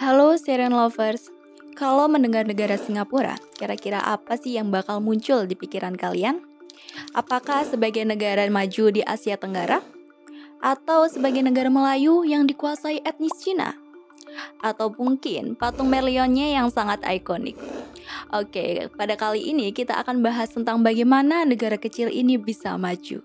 Halo Siren Lovers, kalau mendengar negara Singapura, kira-kira apa sih yang bakal muncul di pikiran kalian? Apakah sebagai negara maju di Asia Tenggara? Atau sebagai negara Melayu yang dikuasai etnis Cina? Atau mungkin patung Merlionnya yang sangat ikonik? Oke, pada kali ini kita akan bahas tentang bagaimana negara kecil ini bisa maju.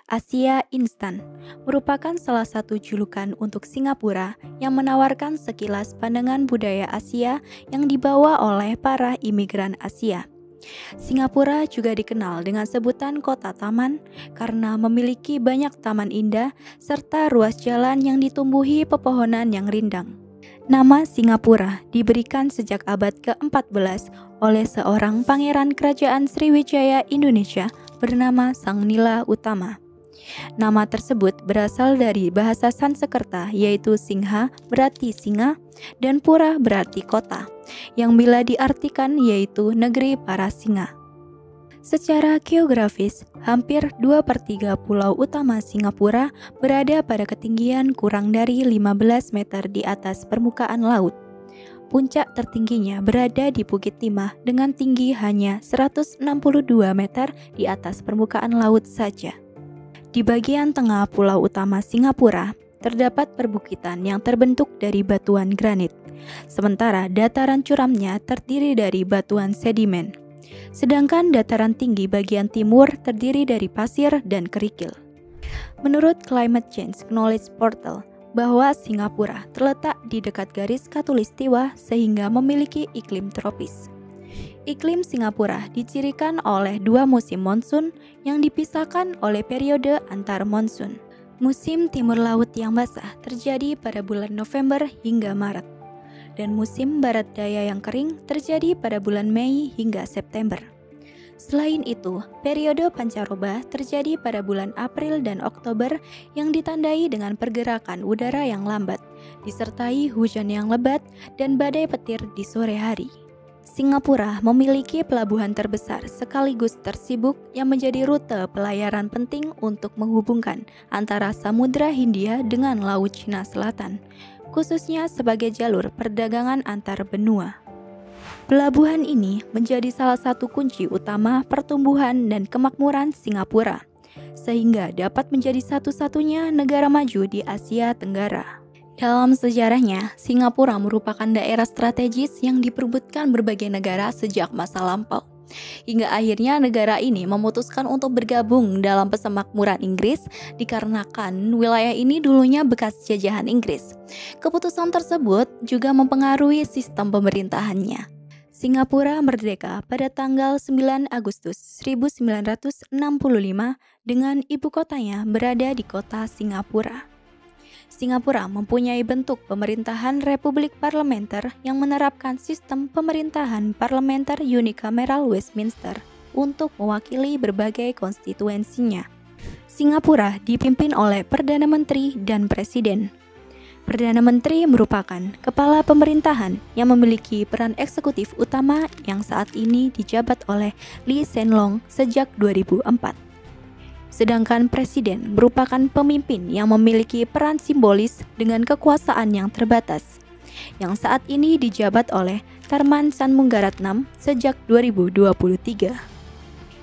Asia Instan merupakan salah satu julukan untuk Singapura yang menawarkan sekilas pandangan budaya Asia yang dibawa oleh para imigran Asia. Singapura juga dikenal dengan sebutan kota taman karena memiliki banyak taman indah serta ruas jalan yang ditumbuhi pepohonan yang rindang. Nama Singapura diberikan sejak abad ke-14 oleh seorang pangeran kerajaan Sriwijaya Indonesia bernama Sang Nila Utama. Nama tersebut berasal dari bahasa Sanskerta yaitu Singha berarti singa dan Pura berarti kota, yang bila diartikan yaitu negeri para singa. Secara geografis, hampir 2/3 pulau utama Singapura berada pada ketinggian kurang dari 15 meter di atas permukaan laut. Puncak tertingginya berada di Bukit Timah dengan tinggi hanya 162 meter di atas permukaan laut saja. Di bagian tengah pulau utama Singapura, terdapat perbukitan yang terbentuk dari batuan granit, sementara dataran curamnya terdiri dari batuan sedimen. Sedangkan dataran tinggi bagian timur terdiri dari pasir dan kerikil. Menurut Climate Change Knowledge Portal, bahwa Singapura terletak di dekat garis khatulistiwa sehingga memiliki iklim tropis. Iklim Singapura dicirikan oleh dua musim monsun yang dipisahkan oleh periode antar monsun. Musim timur laut yang basah terjadi pada bulan November hingga Maret, dan musim barat daya yang kering terjadi pada bulan Mei hingga September. Selain itu, periode pancaroba terjadi pada bulan April dan Oktober yang ditandai dengan pergerakan udara yang lambat, disertai hujan yang lebat dan badai petir di sore hari. Singapura memiliki pelabuhan terbesar sekaligus tersibuk yang menjadi rute pelayaran penting untuk menghubungkan antara Samudra Hindia dengan Laut Cina Selatan, khususnya sebagai jalur perdagangan antar benua. Pelabuhan ini menjadi salah satu kunci utama pertumbuhan dan kemakmuran Singapura, sehingga dapat menjadi satu-satunya negara maju di Asia Tenggara. Dalam sejarahnya, Singapura merupakan daerah strategis yang diperebutkan berbagai negara sejak masa lampau. Hingga akhirnya negara ini memutuskan untuk bergabung dalam persemakmuran Inggris dikarenakan wilayah ini dulunya bekas jajahan Inggris. Keputusan tersebut juga mempengaruhi sistem pemerintahannya. Singapura merdeka pada tanggal 9 Agustus 1965 dengan ibu kotanya berada di kota Singapura. Singapura mempunyai bentuk pemerintahan republik parlementer yang menerapkan sistem pemerintahan parlementer unicameral Westminster untuk mewakili berbagai konstituensinya. Singapura dipimpin oleh Perdana Menteri dan Presiden. Perdana Menteri merupakan kepala pemerintahan yang memiliki peran eksekutif utama yang saat ini dijabat oleh Lee Hsien Loong sejak 2004. Sedangkan Presiden merupakan pemimpin yang memiliki peran simbolis dengan kekuasaan yang terbatas, yang saat ini dijabat oleh Tharman Shanmugaratnam sejak 2023.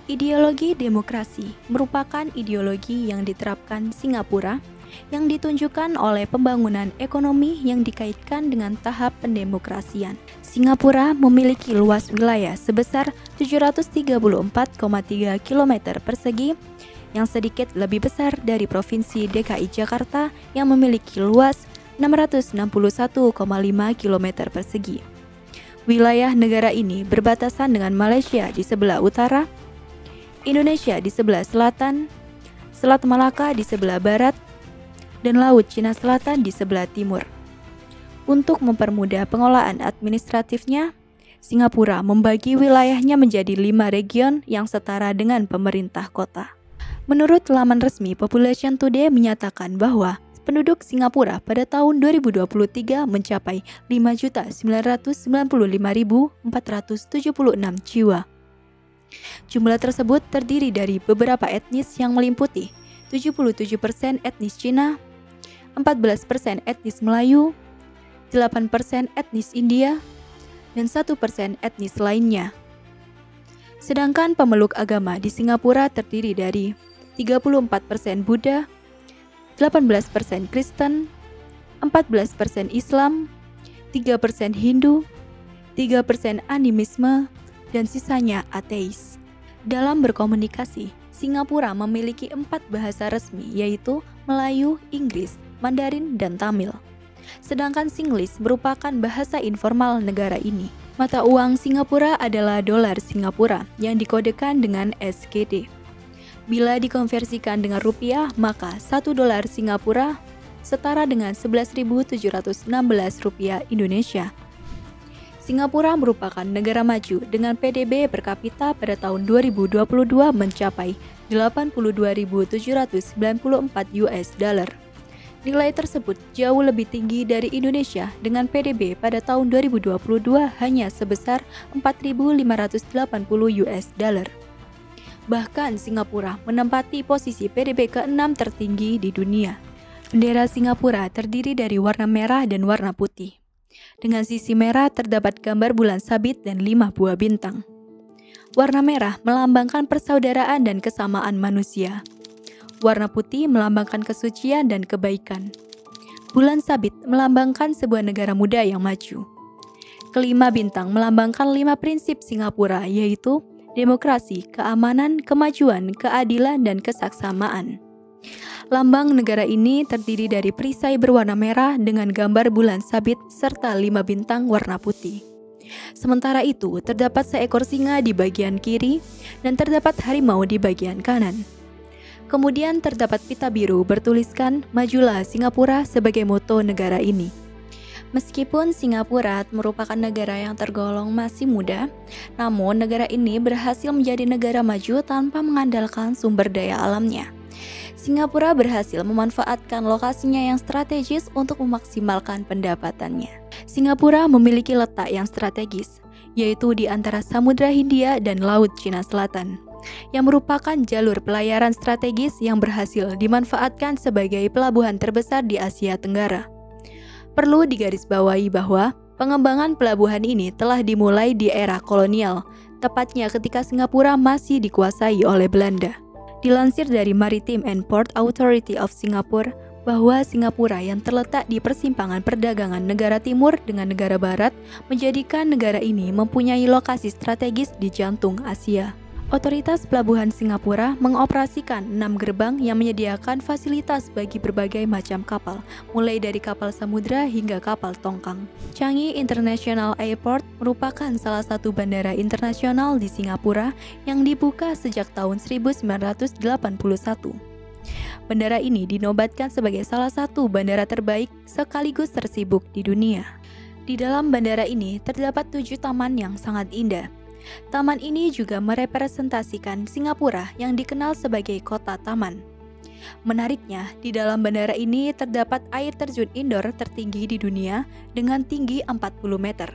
Ideologi demokrasi merupakan ideologi yang diterapkan Singapura yang ditunjukkan oleh pembangunan ekonomi yang dikaitkan dengan tahap pendemokrasian. Singapura memiliki luas wilayah sebesar 734,3 km persegi, yang sedikit lebih besar dari Provinsi DKI Jakarta yang memiliki luas 661,5 km persegi. Wilayah negara ini berbatasan dengan Malaysia di sebelah utara, Indonesia di sebelah selatan, Selat Malaka di sebelah barat, dan Laut Cina Selatan di sebelah timur. Untuk mempermudah pengolahan administratifnya, Singapura membagi wilayahnya menjadi 5 region yang setara dengan pemerintah kota. Menurut laman resmi Population Today menyatakan bahwa Penduduk Singapura pada tahun 2023 mencapai 5.995.476 jiwa. Jumlah tersebut terdiri dari beberapa etnis yang meliputi 77% etnis Cina, 14% etnis Melayu, 8% etnis India, dan 1% etnis lainnya. Sedangkan pemeluk agama di Singapura terdiri dari 34% Buddha, 18% Kristen, 14% Islam, 3% Hindu, 3% animisme, dan sisanya ateis. Dalam berkomunikasi, Singapura memiliki 4 bahasa resmi, yaitu Melayu, Inggris, Mandarin, dan Tamil. Sedangkan Singlish merupakan bahasa informal negara ini. Mata uang Singapura adalah dolar Singapura yang dikodekan dengan SGD. Bila dikonversikan dengan rupiah, maka 1 dolar Singapura setara dengan 11.716 rupiah Indonesia. Singapura merupakan negara maju dengan PDB per kapita pada tahun 2022 mencapai 82.794 US dollar. Nilai tersebut jauh lebih tinggi dari Indonesia dengan PDB pada tahun 2022 hanya sebesar 4.580 US dollar. Bahkan Singapura menempati posisi PDB ke-6 tertinggi di dunia. Bendera Singapura terdiri dari warna merah dan warna putih. Dengan sisi merah terdapat gambar bulan sabit dan 5 buah bintang. Warna merah melambangkan persaudaraan dan kesamaan manusia. Warna putih melambangkan kesucian dan kebaikan. Bulan sabit melambangkan sebuah negara muda yang maju. Kelima bintang melambangkan 5 prinsip Singapura, yaitu demokrasi, keamanan, kemajuan, keadilan, dan kesaksamaan. Lambang negara ini terdiri dari perisai berwarna merah dengan gambar bulan sabit serta 5 bintang warna putih. Sementara itu, terdapat seekor singa di bagian kiri dan terdapat harimau di bagian kanan. Kemudian terdapat pita biru bertuliskan "Majulah Singapura" sebagai moto negara ini. Meskipun Singapura merupakan negara yang tergolong masih muda, namun negara ini berhasil menjadi negara maju tanpa mengandalkan sumber daya alamnya. Singapura berhasil memanfaatkan lokasinya yang strategis untuk memaksimalkan pendapatannya. Singapura memiliki letak yang strategis, yaitu di antara Samudra Hindia dan Laut Cina Selatan, yang merupakan jalur pelayaran strategis yang berhasil dimanfaatkan sebagai pelabuhan terbesar di Asia Tenggara. Perlu digarisbawahi bahwa pengembangan pelabuhan ini telah dimulai di era kolonial, tepatnya ketika Singapura masih dikuasai oleh Belanda. Dilansir dari Maritime and Port Authority of Singapore, bahwa Singapura yang terletak di persimpangan perdagangan negara timur dengan negara barat menjadikan negara ini mempunyai lokasi strategis di jantung Asia. Otoritas Pelabuhan Singapura mengoperasikan 6 gerbang yang menyediakan fasilitas bagi berbagai macam kapal, mulai dari kapal samudra hingga kapal tongkang. Changi International Airport merupakan salah satu bandara internasional di Singapura yang dibuka sejak tahun 1981. Bandara ini dinobatkan sebagai salah satu bandara terbaik sekaligus tersibuk di dunia. Di dalam bandara ini terdapat 7 taman yang sangat indah. Taman ini juga merepresentasikan Singapura yang dikenal sebagai kota taman. Menariknya, di dalam bandara ini terdapat air terjun indoor tertinggi di dunia dengan tinggi 40 meter.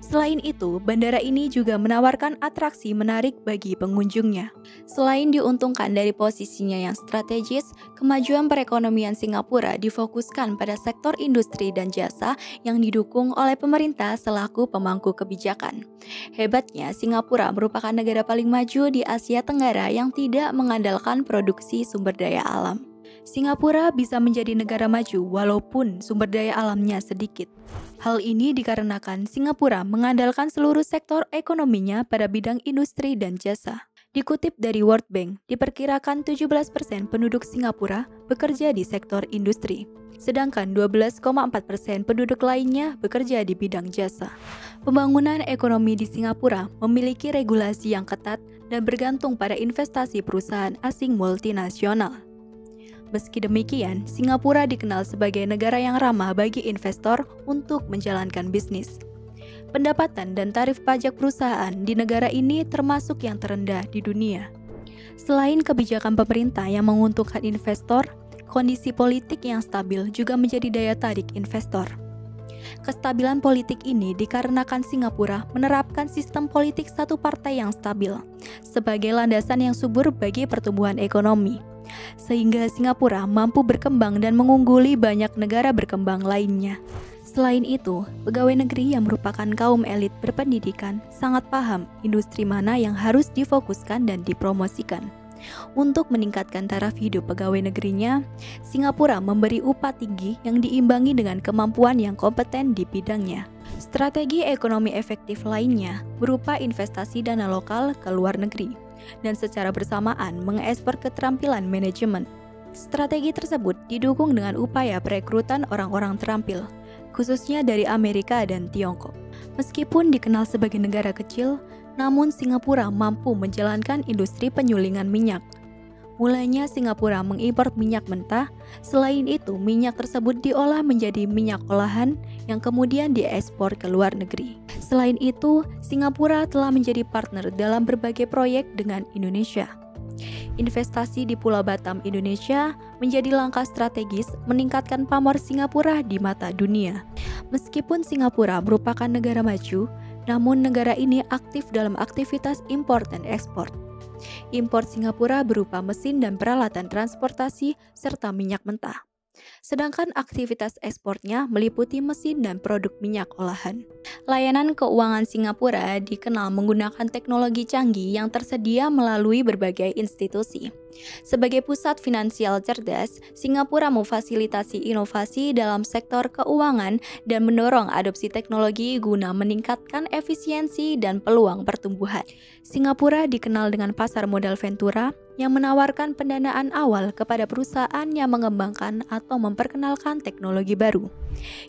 Selain itu, bandara ini juga menawarkan atraksi menarik bagi pengunjungnya. Selain diuntungkan dari posisinya yang strategis, kemajuan perekonomian Singapura difokuskan pada sektor industri dan jasa yang didukung oleh pemerintah selaku pemangku kebijakan. Hebatnya, Singapura merupakan negara paling maju di Asia Tenggara yang tidak mengandalkan produksi sumber daya alam. Singapura bisa menjadi negara maju walaupun sumber daya alamnya sedikit. Hal ini dikarenakan Singapura mengandalkan seluruh sektor ekonominya pada bidang industri dan jasa. Dikutip dari World Bank, diperkirakan 17% penduduk Singapura bekerja di sektor industri, sedangkan 12,4% penduduk lainnya bekerja di bidang jasa. Pembangunan ekonomi di Singapura memiliki regulasi yang ketat dan bergantung pada investasi perusahaan asing multinasional. Meski demikian, Singapura dikenal sebagai negara yang ramah bagi investor untuk menjalankan bisnis. Pendapatan dan tarif pajak perusahaan di negara ini termasuk yang terendah di dunia. Selain kebijakan pemerintah yang menguntungkan investor, Kondisi politik yang stabil juga menjadi daya tarik investor. Kestabilan politik ini dikarenakan Singapura menerapkan sistem politik satu partai yang stabil sebagai landasan yang subur bagi pertumbuhan ekonomi, sehingga Singapura mampu berkembang dan mengungguli banyak negara berkembang lainnya. Selain itu, pegawai negeri yang merupakan kaum elit berpendidikan sangat paham industri mana yang harus difokuskan dan dipromosikan. Untuk meningkatkan taraf hidup pegawai negerinya, Singapura memberi upah tinggi yang diimbangi dengan kemampuan yang kompeten di bidangnya. Strategi ekonomi efektif lainnya berupa investasi dana lokal ke luar negeri dan secara bersamaan mengekspor keterampilan manajemen. Strategi tersebut didukung dengan upaya perekrutan orang-orang terampil, khususnya dari Amerika dan Tiongkok. Meskipun dikenal sebagai negara kecil, namun Singapura mampu menjalankan industri penyulingan minyak. Mulanya Singapura mengimpor minyak mentah, selain itu minyak tersebut diolah menjadi minyak olahan yang kemudian diekspor ke luar negeri. Selain itu, Singapura telah menjadi partner dalam berbagai proyek dengan Indonesia. Investasi di Pulau Batam, Indonesia menjadi langkah strategis meningkatkan pamor Singapura di mata dunia. Meskipun Singapura merupakan negara maju, namun negara ini aktif dalam aktivitas impor dan ekspor. Impor Singapura berupa mesin dan peralatan transportasi serta minyak mentah. Sedangkan aktivitas ekspornya meliputi mesin dan produk minyak olahan. Layanan keuangan Singapura dikenal menggunakan teknologi canggih yang tersedia melalui berbagai institusi. Sebagai pusat finansial cerdas, Singapura memfasilitasi inovasi dalam sektor keuangan dan mendorong adopsi teknologi guna meningkatkan efisiensi dan peluang pertumbuhan. Singapura dikenal dengan pasar modal Ventura yang menawarkan pendanaan awal kepada perusahaan yang mengembangkan atau memperkenalkan teknologi baru.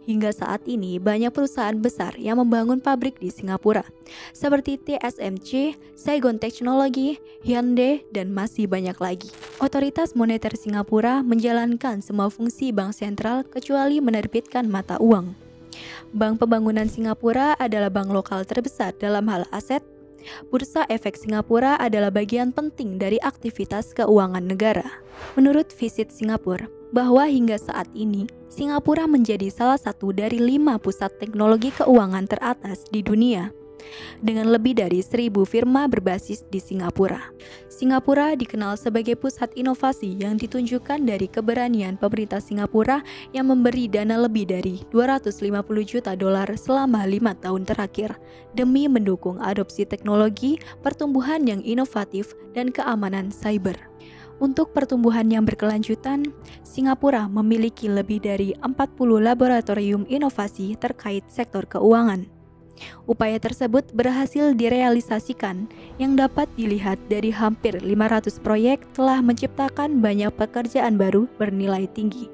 Hingga saat ini, banyak perusahaan besar yang membangun pabrik di Singapura, seperti TSMC, Saigon Technology, Hyundai, dan masih banyak lagi. Otoritas Moneter Singapura menjalankan semua fungsi bank sentral kecuali menerbitkan mata uang. Bank Pembangunan Singapura adalah bank lokal terbesar dalam hal aset. Bursa Efek Singapura adalah bagian penting dari aktivitas keuangan negara. Menurut Visit Singapura, bahwa hingga saat ini, Singapura menjadi salah satu dari 5 pusat teknologi keuangan teratas di dunia, dengan lebih dari 1.000 firma berbasis di Singapura. Singapura dikenal sebagai pusat inovasi yang ditunjukkan dari keberanian pemerintah Singapura yang memberi dana lebih dari $250 juta selama 5 tahun terakhir demi mendukung adopsi teknologi, pertumbuhan yang inovatif, dan keamanan cyber. Untuk pertumbuhan yang berkelanjutan, Singapura memiliki lebih dari 40 laboratorium inovasi terkait sektor keuangan. Upaya tersebut berhasil direalisasikan yang dapat dilihat dari hampir 500 proyek telah menciptakan banyak pekerjaan baru bernilai tinggi.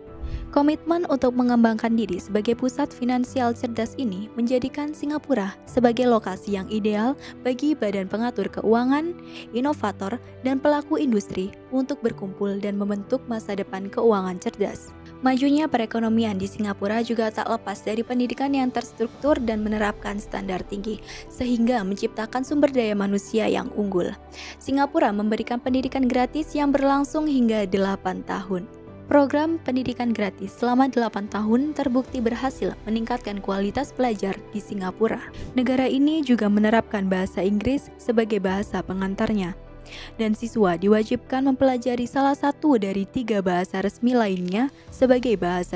Komitmen untuk mengembangkan diri sebagai pusat finansial cerdas ini menjadikan Singapura sebagai lokasi yang ideal bagi badan pengatur keuangan, inovator, dan pelaku industri untuk berkumpul dan membentuk masa depan keuangan cerdas. Majunya perekonomian di Singapura juga tak lepas dari pendidikan yang terstruktur dan menerapkan standar tinggi, sehingga menciptakan sumber daya manusia yang unggul. Singapura memberikan pendidikan gratis yang berlangsung hingga 8 tahun. Program pendidikan gratis selama 8 tahun terbukti berhasil meningkatkan kualitas pelajar di Singapura. Negara ini juga menerapkan bahasa Inggris sebagai bahasa pengantarnya, dan siswa diwajibkan mempelajari salah satu dari 3 bahasa resmi lainnya sebagai bahasa